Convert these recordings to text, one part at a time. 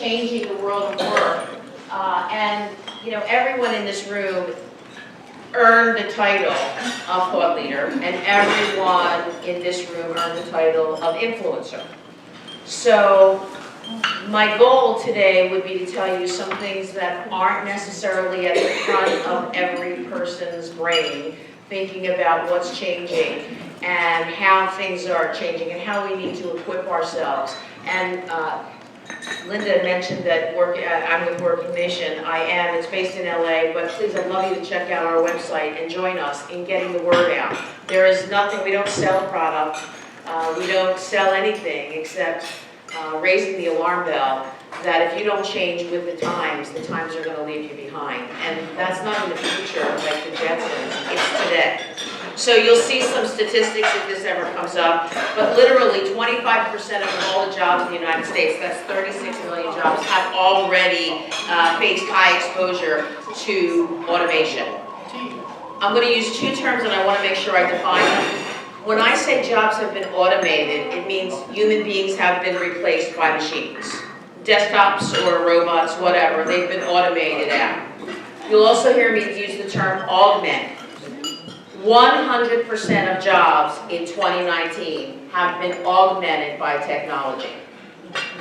changing the world of work. And you know, everyone in this room earned the title of thought leader, and everyone in this room earned the title of influencer. So my goal today would be to tell you some things that aren't necessarily at the front of every person's brain, thinking about what's changing and how things are changing and how we need to equip ourselves. And Linda mentioned that I'm with WorkingNation. I am. It's based in LA, but please, I'd love you to check out our website and join us in getting the word out. There is nothing, we don't sell a product, we don't sell anything except raising the alarm bell that if you don't change with the times are going to leave you behind. And that's not in the future like the Jetsons, it's today. So you'll see some statistics if this ever comes up, but literally 25% of all the jobs in the United States, that's 36 million jobs, have already faced high exposure to automation. I'm going to use two terms and I want to make sure I define them. When I say jobs have been automated, it means human beings have been replaced by machines. Desktops or robots, whatever, they've been automated out. You'll also hear me use the term augment. 100% of jobs in 2019 have been augmented by technology.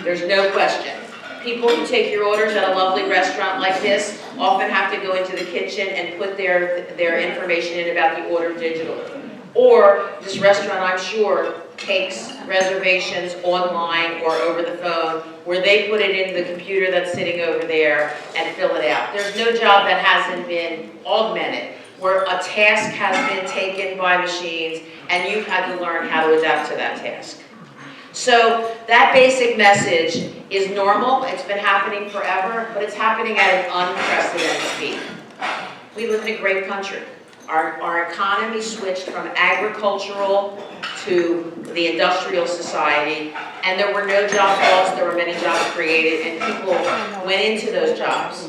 There's no question. People who take your orders at a lovely restaurant like this often have to go into the kitchen and put their information in about the order digitally. Or this restaurant, I'm sure, takes reservations online or over the phone where they put it in the computer that's sitting over there and fill it out. There's no job that hasn't been augmented, where a task has been taken by machines and you've had to learn how to adapt to that task. So that basic message is normal, it's been happening forever, but it's happening at an unprecedented speed. We live in a great country. Our economy switched from agricultural to the industrial society, and there were no jobs lost, there were many jobs created, and people went into those jobs.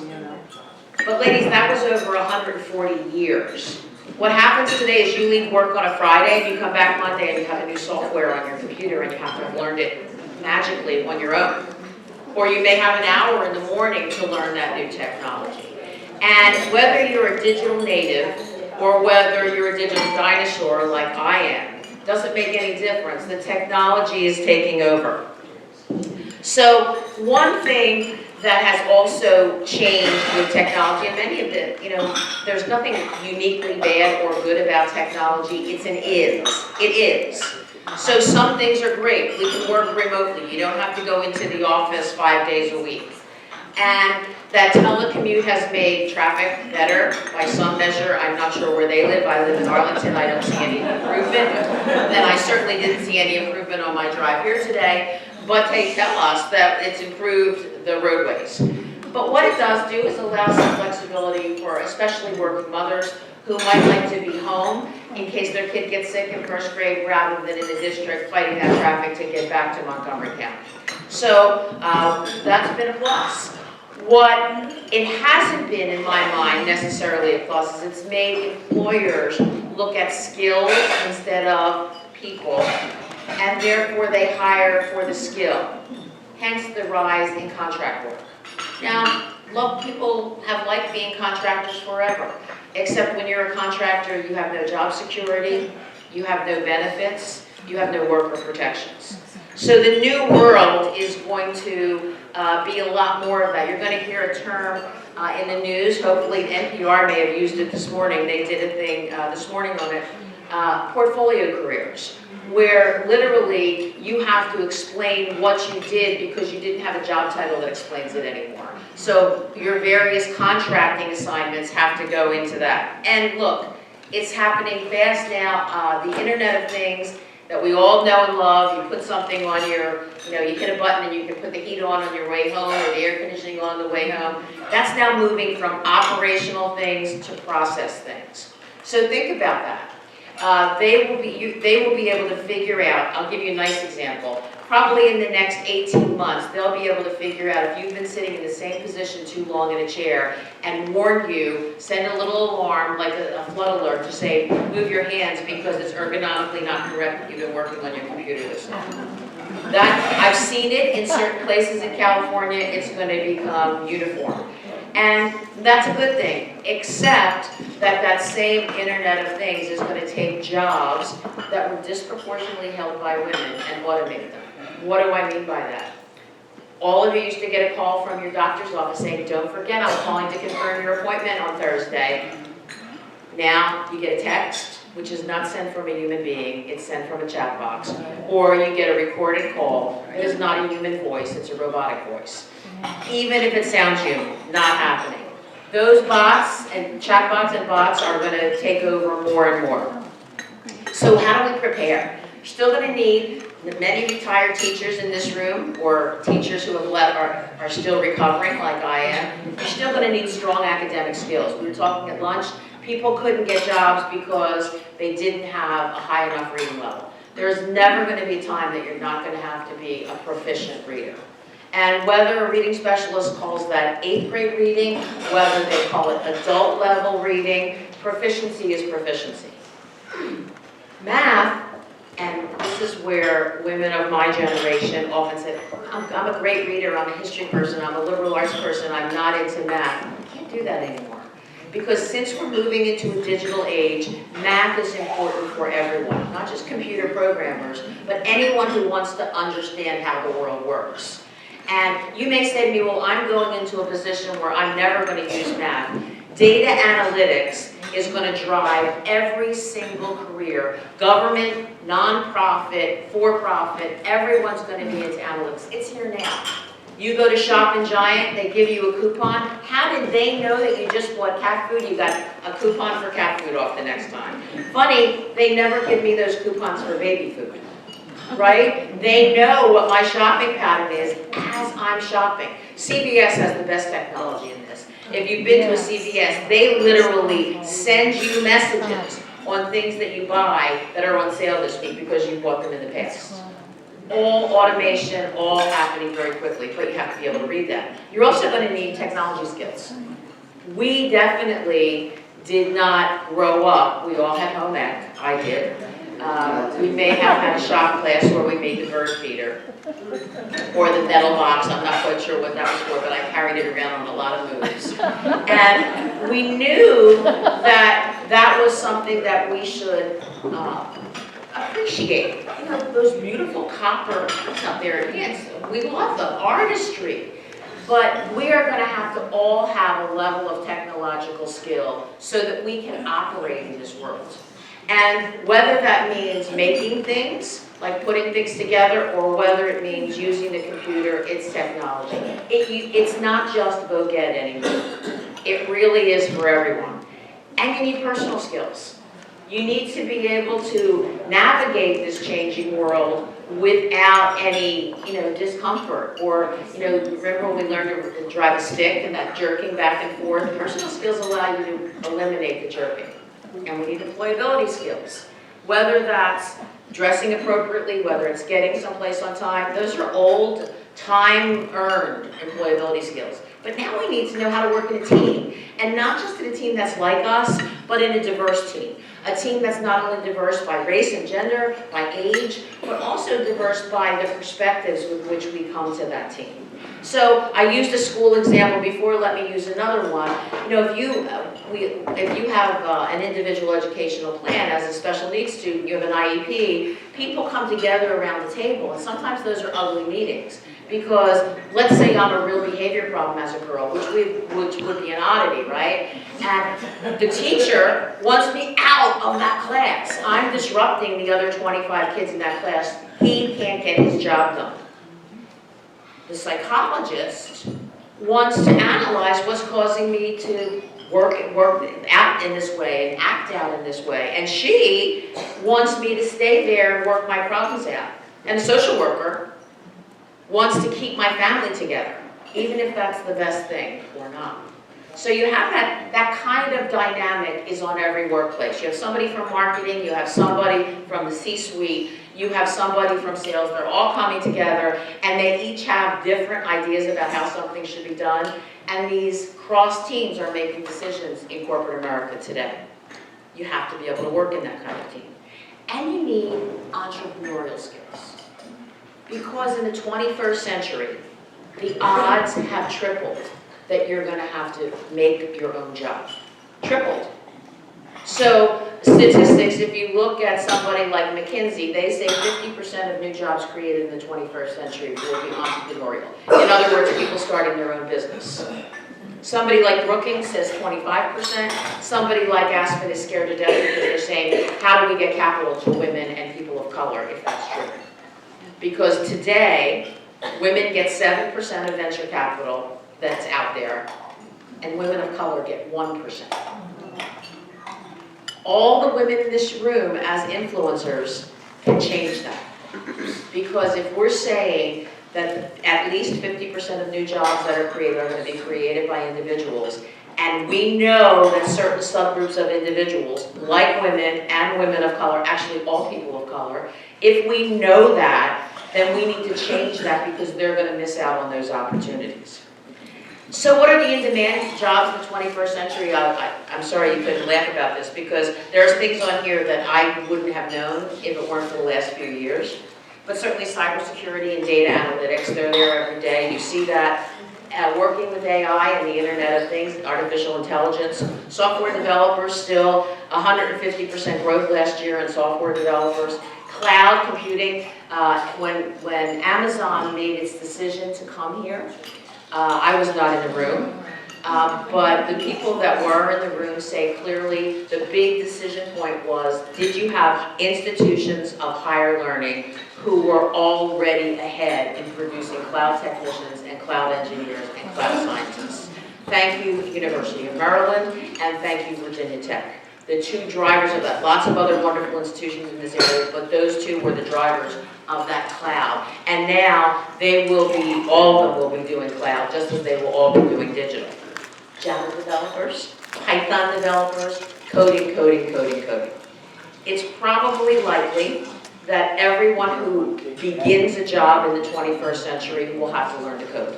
But ladies, that was over 140 years. What happens today is you leave work on a Friday, and you come back Monday, and you have a new software on your computer, and you have to have learned it magically on your own. Or you may have an hour in the morning to learn that new technology. And whether you're a digital native, or whether you're a digital dinosaur like I am, doesn't make any difference. The technology is taking over. So one thing that has also changed with technology, and many of the, there's nothing uniquely bad or good about technology, it's an is. It is. So some things are great. We can work remotely. You don't have to go into the office 5 days a week. And that telecommute has made traffic better by some measure. I'm not sure where they live. I live in Arlington. I don't see any improvement. And I certainly didn't see any improvement on my drive here today. But they tell us that it's improved the roadways. But what it does do is allow some flexibility for especially working mothers who might like to be home in case their kid gets sick in first grade rather than in the district fighting that traffic to get back to Montgomery County. So that's been a plus. What it hasn't been, in my mind, necessarily a plus is it's made employers look at skills instead of people, and therefore they hire for the skill, hence the rise in contract work. Now, people have liked being contractors forever, except when you're a contractor, you have no job security, you have no benefits, you have no worker protections. So the new world is going to be a lot more of that. You're going to hear a term in the news, hopefully NPR may have used it this morning, they did a thing this morning on it, portfolio careers, where literally you have to explain what you did because you didn't have a job title that explains it anymore. So your various contracting assignments have to go into that. And look, it's happening fast now, the Internet of Things that we all know and love. You put something on your, you hit a button and you can put the heat on your way home or the air conditioning on the way home. That's now moving from operational things to process things. So think about that. They will be able to figure out, I'll give you a nice example, probably in the next 18 months, they'll be able to figure out if you've been sitting in the same position too long in a chair and warn you, send a little alarm, like a flood alert, to say, move your hands because it's ergonomically not correct that you've been working on your computer this long. I've seen it in certain places in California. It's going to become uniform. And that's a good thing, except that that same Internet of Things is going to take jobs that were disproportionately held by women and automate them. What do I mean by that? All of you used to get a call from your doctor's office saying, don't forget, I'm calling to confirm your appointment on Thursday. Now you get a text, which is not sent from a human being, it's sent from a chat box. Or you get a recorded call. It is not a human voice, it's a robotic voice. Even if it sounds human, not happening. Those bots and chatbots and bots are going to take over more and more. So how do we prepare? You're still going to need many retired teachers in this room, or teachers who have left are still recovering like I am. You're still going to need strong academic skills. We were talking at lunch, people couldn't get jobs because they didn't have a high enough reading level. There's never going to be a time that you're not going to have to be a proficient reader. And whether a reading specialist calls that 8th grade reading, whether they call it adult level reading, proficiency is proficiency. Math, and this is where women of my generation often say, I'm a great reader, I'm a history person, I'm a liberal arts person, I'm not into math. You can't do that anymore. Because since we're moving into a digital age, math is important for everyone, not just computer programmers, but anyone who wants to understand how the world works. And you may say to me, well, I'm going into a position where I'm never going to use math. Data analytics is going to drive every single career. Government, nonprofit, for-profit, everyone's going to be into analytics. It's here now. You go to Shop and Giant, they give you a coupon. How did they know that you just bought cat food? You got a coupon for cat food off the next time. Funny, they never give me those coupons for baby food. Right? They know what my shopping pattern is as I'm shopping. CVS has the best technology in this. If you've been to a CVS, they literally send you messages on things that you buy that are on sale this week because you bought them in the past. All automation, all happening very quickly, but you have to be able to read that. You're also going to need technology skills. We definitely did not grow up. We all had home ec. I did. We may have had a shop class where we made the bird feeder or the metal box. I'm not quite sure what that was for, but I carried it around on a lot of moves. And we knew that that was something that we should appreciate. You know, those beautiful copper out there. Yes, we love the artistry. But we are going to have to all have a level of technological skill so that we can operate in this world. And whether that means making things, like putting things together, or whether it means using the computer, it's technology. It's not just Boget anymore. It really is for everyone. And you need personal skills. You need to be able to navigate this changing world without any, discomfort. Or, remember when we learned to drive a stick and that jerking back and forth? Personal skills allow you to eliminate the jerking. And we need employability skills. Whether that's dressing appropriately, whether it's getting someplace on time, those are old, time-earned employability skills. But now we need to know how to work in a team. And not just in a team that's like us, but in a diverse team. A team that's not only diverse by race and gender, by age, but also diverse by the perspectives with which we come to that team. So I used a school example before, let me use another one. If you have an individual educational plan as a special needs student, you have an IEP, people come together around the table, and sometimes those are ugly meetings. Because let's say I'm a real behavior problem as a girl, which would be an oddity, right? And the teacher wants me out of that class. I'm disrupting the other 25 kids in that class. He can't get his job done. The psychologist wants to analyze what's causing me to act in this way and act out in this way. And she wants me to stay there and work my problems out. And the social worker wants to keep my family together, even if that's the best thing or not. So you have that kind of dynamic is on every workplace. You have somebody from marketing, you have somebody from the C-suite, you have somebody from sales. They're all coming together, and they each have different ideas about how something should be done. And these cross teams are making decisions in corporate America today. You have to be able to work in that kind of team. And you need entrepreneurial skills. Because in the 21st century, the odds have tripled that you're going to have to make your own job. Tripled. So statistics, if you look at somebody like McKinsey, they say 50% of new jobs created in the 21st century will be entrepreneurial. In other words, people starting their own business. Somebody like Brookings says 25%. Somebody like Aspen is scared to death because they're saying, how do we get capital to women and people of color, if that's true? Because today, women get 7% of venture capital that's out there, and women of color get 1%. All the women in this room as influencers can change that. Because if we're saying that at least 50% of new jobs that are created are going to be created by individuals, and we know that certain subgroups of individuals, like women and women of color, actually all people of color, if we know that, then we need to change that because they're going to miss out on those opportunities. So what are the in-demand jobs in the 21st century? I'm sorry you couldn't laugh about this because there's things on here that I wouldn't have known if it weren't for the last few years. But certainly cybersecurity and data analytics, they're there every day. You see that working with AI and the Internet of Things, artificial intelligence. Software developers still 150% growth last year in software developers. Cloud computing, when Amazon made its decision to come here, I was not in the room, but the people that were in the room say clearly the big decision point was, did you have institutions of higher learning who were already ahead in producing cloud technicians and cloud engineers and cloud scientists? Thank you, University of Maryland, and thank you, Virginia Tech. The two drivers of that. Lots of other wonderful institutions in this area, but those two were the drivers of that cloud. And now they will be, all of them will be doing cloud, just as they will all be doing digital. Java developers, Python developers, coding. It's probably likely that everyone who begins a job in the 21st century will have to learn to code.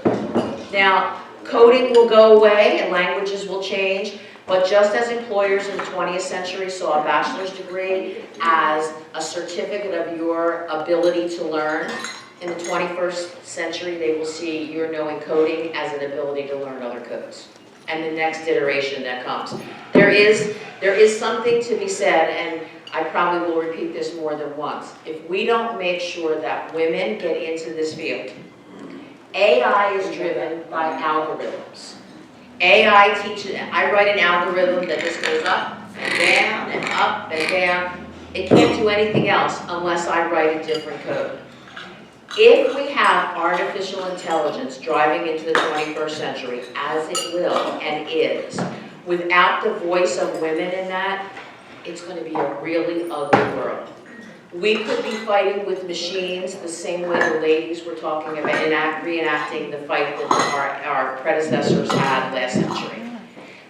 Now, coding will go away and languages will change, but just as employers in the 20th century saw a bachelor's degree as a certificate of your ability to learn, in the 21st century they will see your knowing coding as an ability to learn other codes. And the next iteration that comes. There is something to be said, and I probably will repeat this more than once. If we don't make sure that women get into this field, AI is driven by algorithms. AI teaches, I write an algorithm that just goes up and down and up and down. It can't do anything else unless I write a different code. If we have artificial intelligence driving into the 21st century, as it will and is, without the voice of women in that, it's going to be a really ugly world. We could be fighting with machines the same way the ladies were talking about reenacting the fight that our predecessors had last century.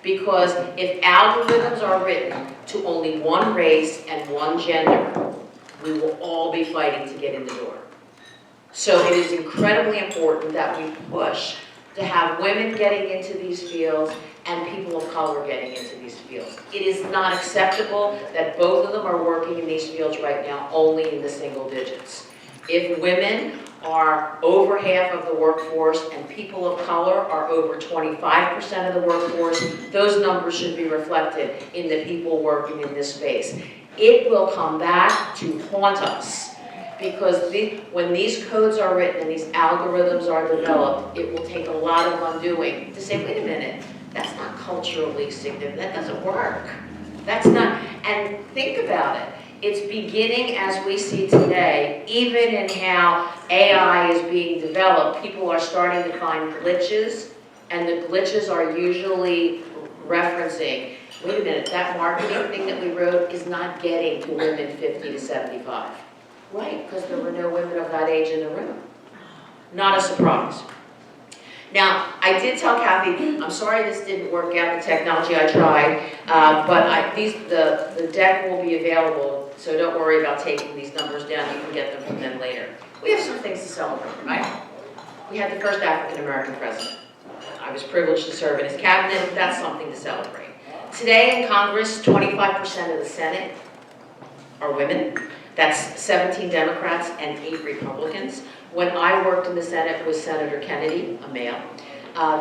Because if algorithms are written to only one race and one gender, we will all be fighting to get in the door. So it is incredibly important that we push to have women getting into these fields and people of color getting into these fields. It is not acceptable that both of them are working in these fields right now only in the single digits. If women are over half of the workforce and people of color are over 25% of the workforce, those numbers should be reflected in the people working in this space. It will come back to haunt us. Because when these codes are written and these algorithms are developed, it will take a lot of undoing to say, wait a minute, that's not culturally significant, that doesn't work. That's not, and think about it. It's beginning as we see today, even in how AI is being developed, people are starting to find glitches, and the glitches are usually referencing, wait a minute, that marketing thing that we wrote is not getting to women 50 to 75. Right, because there were no women of that age in the room. Not a surprise. Now, I did tell Kathy, I'm sorry this didn't work out, the technology I tried, but the deck will be available, so don't worry about taking these numbers down, you can get them from them later. We have some things to celebrate, right? We had the first African-American president. I was privileged to serve in his cabinet, that's something to celebrate. Today in Congress, 25% of the Senate are women. That's 17 Democrats and 8 Republicans. When I worked in the Senate with Senator Kennedy, a male,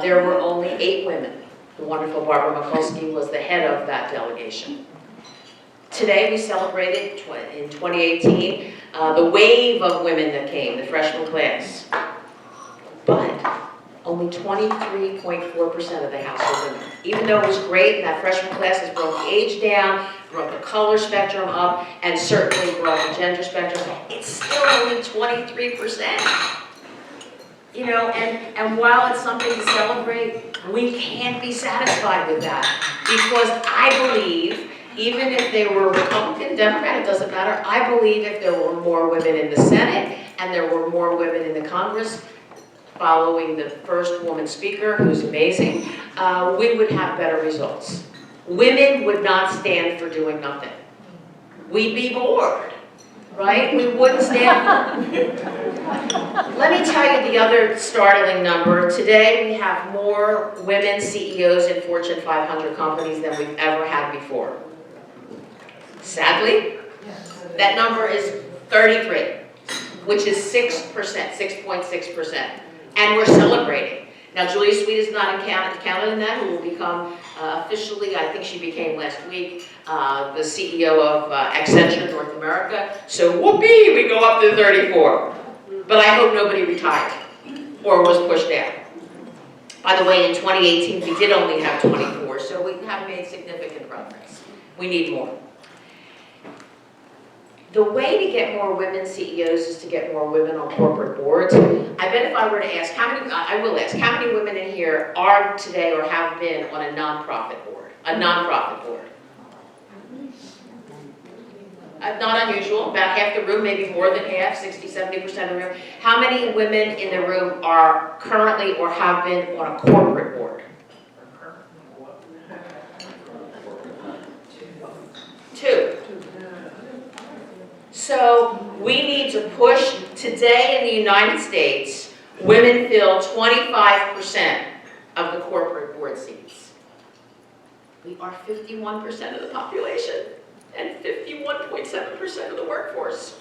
there were only 8 women. The wonderful Barbara Mikulski was the head of that delegation. Today we celebrated in 2018 the wave of women that came, the freshman class. But only 23.4% of the House were women. Even though it was great, and that freshman class has brought the age down, brought the color spectrum up, and certainly brought the gender spectrum, it's still only 23%. You know, and while it's something to celebrate, we can't be satisfied with that. Because I believe, even if they were Republican, Democrat, it doesn't matter, I believe if there were more women in the Senate, and there were more women in the Congress, following the first woman speaker, who's amazing, we would have better results. Women would not stand for doing nothing. We'd be bored, right? We wouldn't stand for. Let me tell you the other startling number. Today we have more women CEOs in Fortune 500 companies than we've ever had before. Sadly, that number is 33, which is 6%, 6.6%. And we're celebrating. Now, Julia Sweet is not counted in that, who will become officially, I think she became last week, the CEO of Accenture North America. So whoopee, we go up to 34. But I hope nobody retired or was pushed down. By the way, in 2018, we did only have 24, so we have made significant progress. We need more. The way to get more women CEOs is to get more women on corporate boards. I bet if I were to ask, I will ask, how many women in here are today or have been on a nonprofit board? A nonprofit board. Not unusual, about half the room, maybe more than half, 60, 70% of the room. How many women in the room are currently or have been on a corporate board? 2. So we need to push. Today in the United States, women fill 25% of the corporate board seats. We are 51% of the population and 51.7% of the workforce.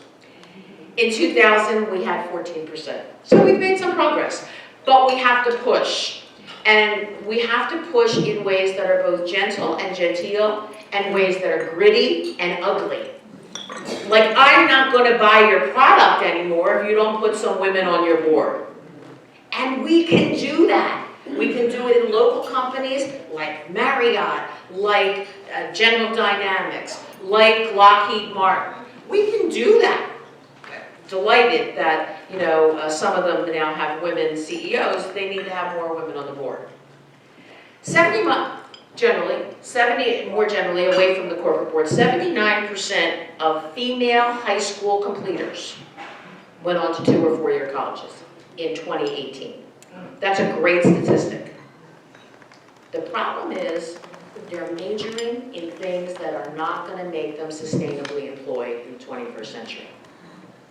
In 2000, we had 14%. So we've made some progress, but we have to push. And we have to push in ways that are both gentle and genteel and ways that are gritty and ugly. Like, I'm not going to buy your product anymore if you don't put some women on your board. And we can do that. We can do it in local companies like Marriott, like General Dynamics, like Lockheed Martin. We can do that. Delighted that, you know, some of them now have women CEOs. They need to have more women on the board. More generally, away from the corporate board, 79% of female high school completers went on to 2- or 4-year colleges in 2018. That's a great statistic. The problem is they're majoring in things that are not going to make them sustainably employed in the 21st century.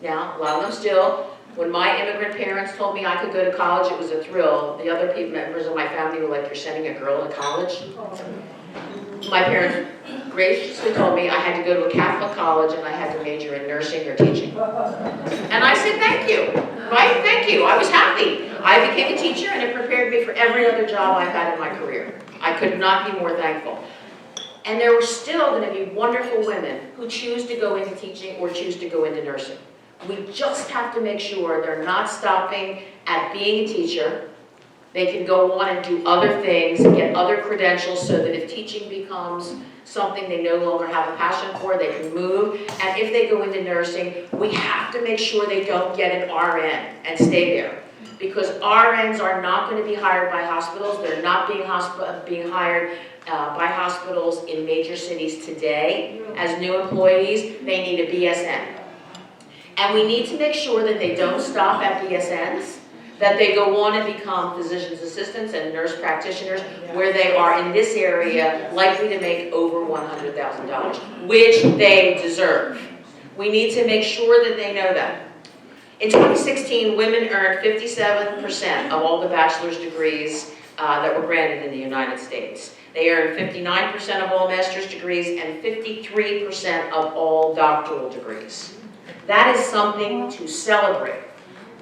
Now, a lot of them still, when my immigrant parents told me I could go to college, it was a thrill. The other members of my family were like, "You're sending a girl to college?" My parents graciously told me I had to go to a Catholic college and I had to major in nursing or teaching. And I said, thank you, right? Thank you. I was happy. I became a teacher and it prepared me for every other job I've had in my career. I could not be more thankful. And there were still going to be wonderful women who choose to go into teaching or choose to go into nursing. We just have to make sure they're not stopping at being a teacher. They can go on and do other things, get other credentials so that if teaching becomes something they no longer have a passion for, they can move. And if they go into nursing, we have to make sure they don't get an RN and stay there. Because RNs are not going to be hired by hospitals. They're not being hired by hospitals in major cities today as new employees. They need a BSN. And we need to make sure that they don't stop at BSNs, that they go on and become physician's assistants and nurse practitioners, where they are in this area likely to make over $100,000, which they deserve. We need to make sure that they know that. In 2016, women earned 57% of all the bachelor's degrees that were granted in the United States. They earned 59% of all master's degrees and 53% of all doctoral degrees. That is something to celebrate.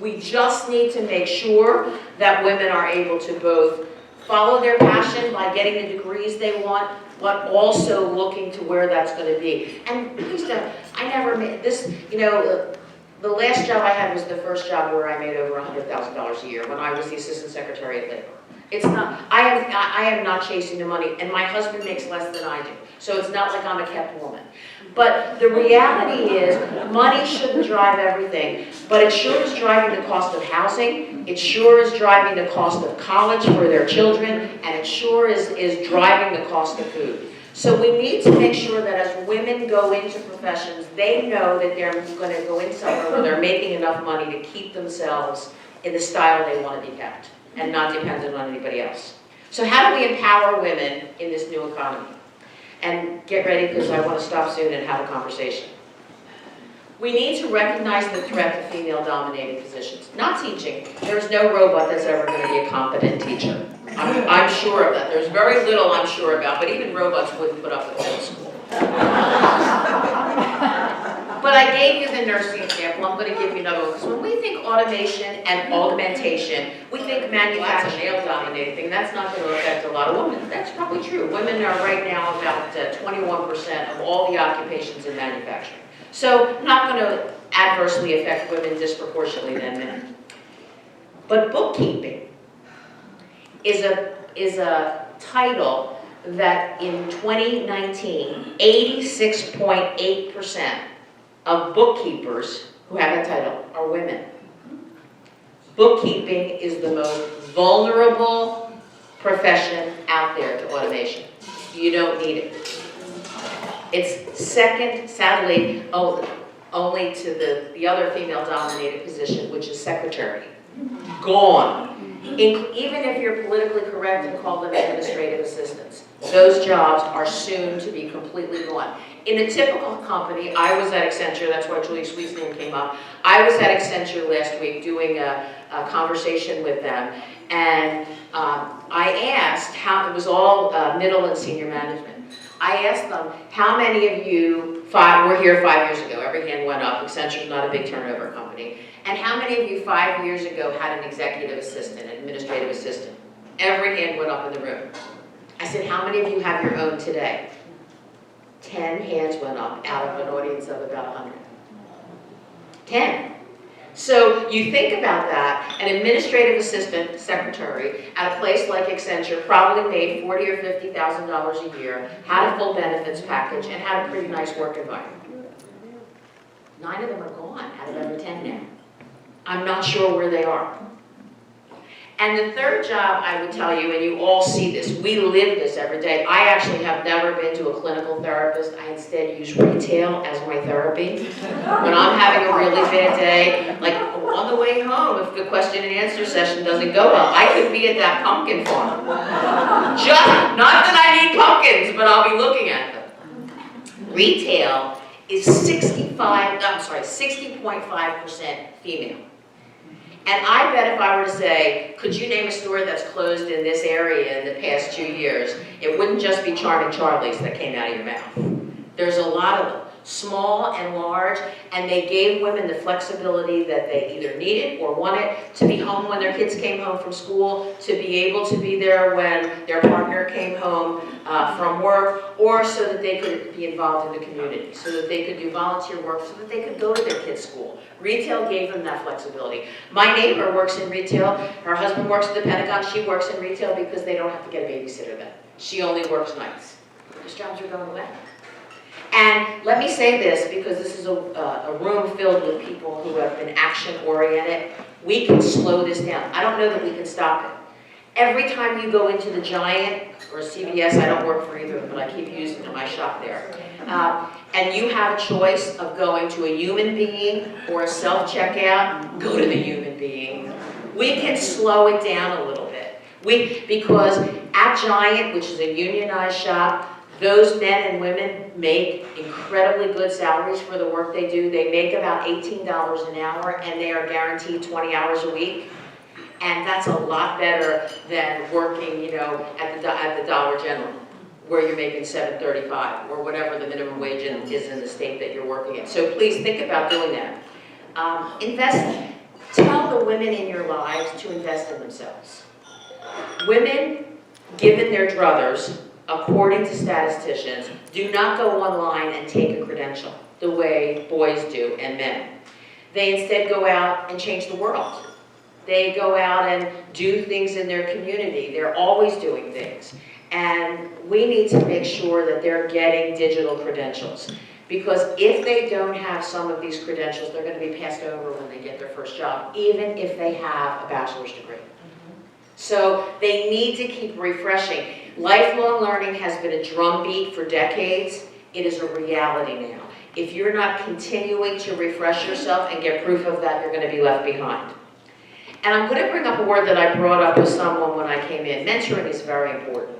We just need to make sure that women are able to both follow their passion by getting the degrees they want, but also looking to where that's going to be. And please don't, I never made this, you know, the last job I had was the first job where I made over $100,000 a year when I was the Assistant Secretary of Labor. It's not, I am not chasing the money, and my husband makes less than I do. So it's not like I'm a kept woman. But the reality is, money shouldn't drive everything, but it sure is driving the cost of housing, it sure is driving the cost of college for their children, and it sure is driving the cost of food. So we need to make sure that as women go into professions, they know that they're going to go in somewhere where they're making enough money to keep themselves in the style they want to be kept, and not dependent on anybody else. So how do we empower women in this new economy? And get ready, because I want to stop soon and have a conversation. We need to recognize the threat to female-dominated positions. Not teaching. There's no robot that's ever going to be a competent teacher. I'm sure of that. There's very little I'm sure about, but even robots wouldn't put up with middle school. But I gave you the nursing example. I'm going to give you another one. Because when we think automation and augmentation, we think manufacturing, male-dominated thing. That's not going to affect a lot of women. That's probably true. Women are right now about 21% of all the occupations in manufacturing. So not going to adversely affect women disproportionately than men. But bookkeeping is a title that in 2019, 86.8% of bookkeepers who have that title are women. Bookkeeping is the most vulnerable profession out there to automation. You don't need it. It's second, sadly, only to the other female-dominated position, which is secretary. Gone. Even if you're politically correct and call them administrative assistants, those jobs are soon to be completely gone. In a typical company, I was at Accenture, that's why Julie Sweet's name came up. I was at Accenture last week doing a conversation with them, and I asked how, it was all middle and senior management. I asked them, how many of you were here 5 years ago? Every hand went up. Accenture's not a big turnover company. And how many of you 5 years ago had an executive assistant, an administrative assistant? Every hand went up in the room. I said, how many of you have your own today? 10 hands went up out of an audience of about 100. 10. So you think about that, an administrative assistant, secretary, at a place like Accenture probably made $40,000 or $50,000 a year, had a full benefits package, and had a pretty nice work environment. 9 of them are gone out of every 10 now. I'm not sure where they are. And the third job I would tell you, and you all see this, we live this every day. I actually have never been to a clinical therapist. I instead use retail as my therapy. When I'm having a really bad day, like on the way home, if the question and answer session doesn't go well, I could be at that pumpkin farm. Just, not that I need pumpkins, but I'll be looking at them. Retail is 60.5% female. And I bet if I were to say, could you name a store that's closed in this area in the past 2 years, it wouldn't just be Charming Charlie's that came out of your mouth. There's a lot of them, small and large, and they gave women the flexibility that they either needed or wanted to be home when their kids came home from school, to be able to be there when their partner came home from work, or so that they could be involved in the community, so that they could do volunteer work, so that they could go to their kids' school. Retail gave them that flexibility. My neighbor works in retail. Her husband works at the Pentagon. She works in retail because they don't have to get a babysitter then. She only works nights. Those jobs are going away. And let me say this, because this is a room filled with people who have been action-oriented. We can slow this down. I don't know that we can stop it. Every time you go into the Giant or CVS, I don't work for either, but I keep using them, I shop there. And you have a choice of going to a human being or a self-checkout, go to the human being. We can slow it down a little bit. Because at Giant, which is a unionized shop, those men and women make incredibly good salaries for the work they do. They make about $18 an hour, and they are guaranteed 20 hours a week. And that's a lot better than working, at the Dollar General, where you're making $7.35 or whatever the minimum wage is in the state that you're working in. So please think about doing that. Invest. Tell tell the women in your lives to invest in themselves. Women, given their druthers, according to statisticians, do not go online and take a credential the way boys do and men. They instead go out and change the world. They go out and do things in their community. They're always doing things. And we need to make sure that they're getting digital credentials. Because if they don't have some of these credentials, they're going to be passed over when they get their first job, even if they have a bachelor's degree. So they need to keep refreshing. Lifelong learning has been a drumbeat for decades. It is a reality now. If you're not continuing to refresh yourself and get proof of that, you're going to be left behind. And I'm going to bring up a word that I brought up with someone when I came in. Mentoring is very important.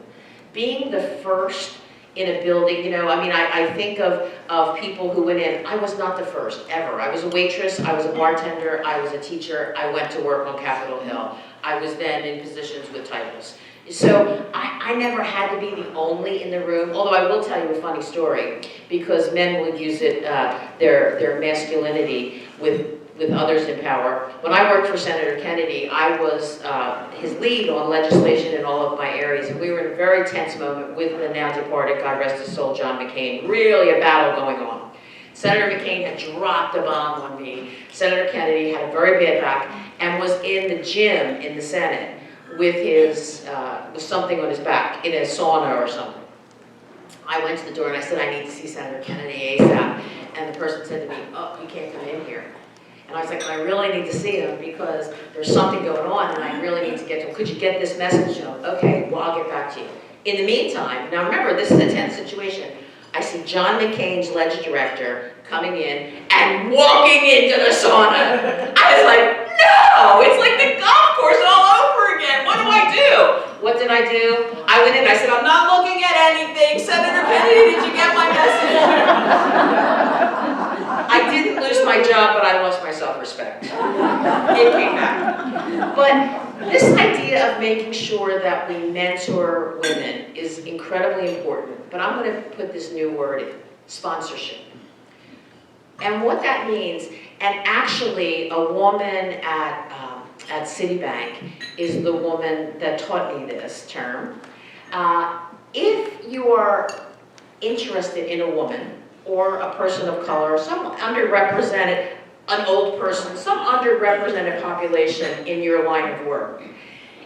Being the first in a building, you know, I mean, I think of people who went in. I was not the first, ever. I was a waitress, I was a bartender, I was a teacher, I went to work on Capitol Hill. I was then in positions with titles. So I never had to be the only in the room, although I will tell you a funny story, because men will use it, their masculinity with others in power. When I worked for Senator Kennedy, I was his lead on legislation in all of my areas, and we were in a very tense moment with the now departed, God rest his soul, John McCain. Really a battle going on. Senator McCain had dropped a bomb on me. Senator Kennedy had a very bad back and was in the gym in the Senate with his, with something on his back, in a sauna or something. I went to the door and I said, I need to see Senator Kennedy ASAP. And the person said to me, oh, you can't come in here. And I was like, I really need to see him because there's something going on and I really need to get to him. Could you get this message to him? Okay, well, I'll get back to you. In the meantime, now remember, this is a tense situation. I see John McCain's ledge director coming in and walking into the sauna. I was like, no, it's like the golf course all over again. What do I do? What did I do? I went in and I said, I'm not looking at anything. Senator Kennedy, did you get my message? I didn't lose my job, but I lost my self-respect. It came back. But this idea of making sure that we mentor women is incredibly important. But I'm going to put this new word in, sponsorship. And what that means, and actually a woman at Citibank is the woman that taught me this term. If you are interested in a woman, or a person of color, some underrepresented, an old person, some underrepresented population in your line of work.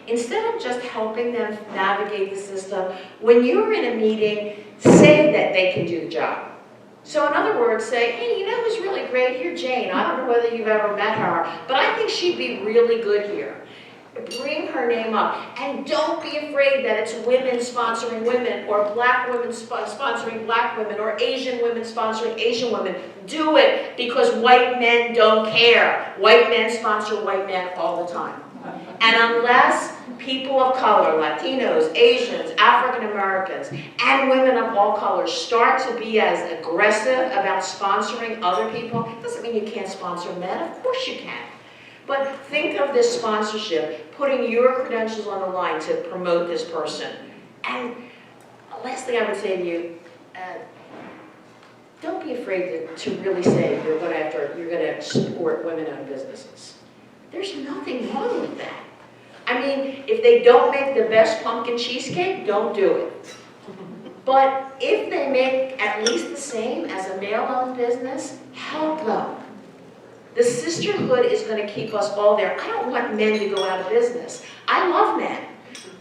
Instead of just helping them navigate the system, when you're in a meeting, say that they can do the job. So in other words, say, hey, you know who's really great here? Jane. I don't know whether you've ever met her, but I think she'd be really good here. Bring her name up. And don't be afraid that it's women sponsoring women, or black women sponsoring black women, or Asian women sponsoring Asian women. Do it, because white men don't care. White men sponsor white men all the time. And unless people of color, Latinos, Asians, African Americans, and women of all colors start to be as aggressive about sponsoring other people, it doesn't mean you can't sponsor men. Of course you can. But think of this sponsorship, putting your credentials on the line to promote this person. And last thing I would say to you, don't be afraid to really say you're going to support women-owned businesses. There's nothing wrong with that. I mean, if they don't make the best pumpkin cheesecake, don't do it. But if they make at least the same as a male-owned business, help them. The sisterhood is going to keep us all there. I don't want men to go out of business. I love men.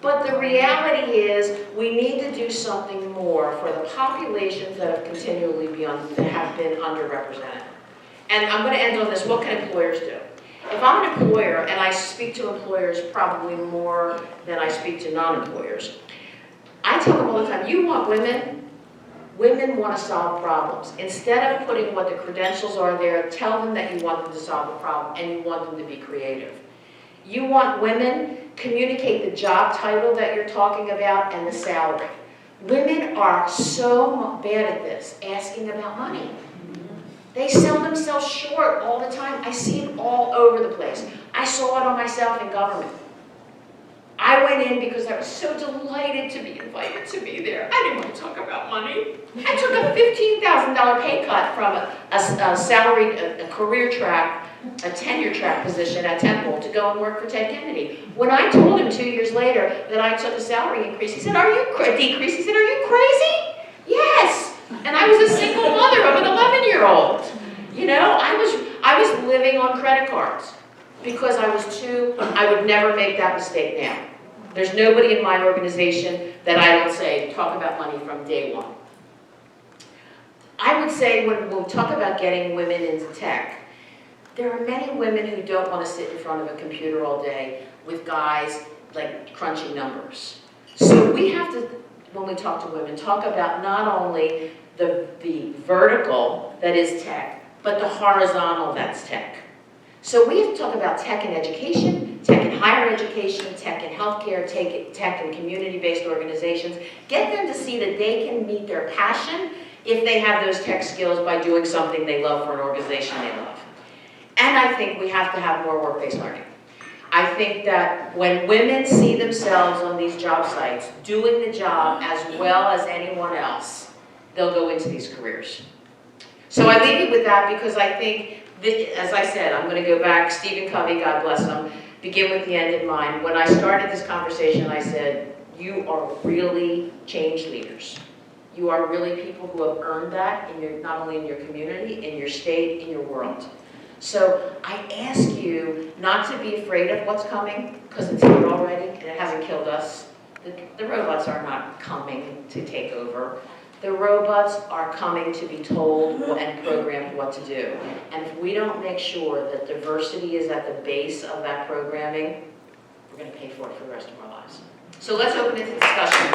But the reality is we need to do something more for the populations that have continually have been underrepresented. And I'm going to end on this. What can employers do? If I'm an employer, and I speak to employers probably more than I speak to non-employers, I tell them all the time, you want women? Women want to solve problems. Instead of putting what the credentials are there, tell them that you want them to solve a problem and you want them to be creative. You want women? Communicate the job title that you're talking about and the salary. Women are so bad at this, asking about money. They sell themselves short all the time. I see it all over the place. I saw it on myself in government. I went in because I was so delighted to be invited to be there. I didn't want to talk about money. I took a $15,000 pay cut from a salaried a career track a tenure track position at Temple to go and work for Ted Kennedy. When I told him 2 years later that I took a salary increase, he said, decrease? He said, are you crazy? Yes. And I was a single mother of an 11-year-old. You know, I was living on credit cards because I would never make that mistake now. There's nobody in my organization that I don't say, talk about money from day one. I would say when we'll talk about getting women into tech, there are many women who don't want to sit in front of a computer all day with guys like crunching numbers. So we have to, when we talk to women, talk about not only the vertical that is tech, but the horizontal that's tech. So we have to talk about tech in education, tech in higher education, tech in healthcare, tech in community-based organizations. Get them to see that they can meet their passion if they have those tech skills by doing something they love for an organization they love. And I think we have to have more work-based learning. I think that when women see themselves on these job sites doing the job as well as anyone else, they'll go into these careers. So I leave you with that because I think, as I said, I'm going to go back, Stephen Covey, God bless him, begin with the end in mind. When I started this conversation, I said, you are really change leaders. You are really people who have earned that, not only in your community, in your state, in your world. So I ask you not to be afraid of what's coming, because it's here already, and it hasn't killed us. The robots are not coming to take over. The robots are coming to be told and programmed what to do. And if we don't make sure that diversity is at the base of that programming, we're going to pay for it for the rest of our lives. So let's open it to discussion.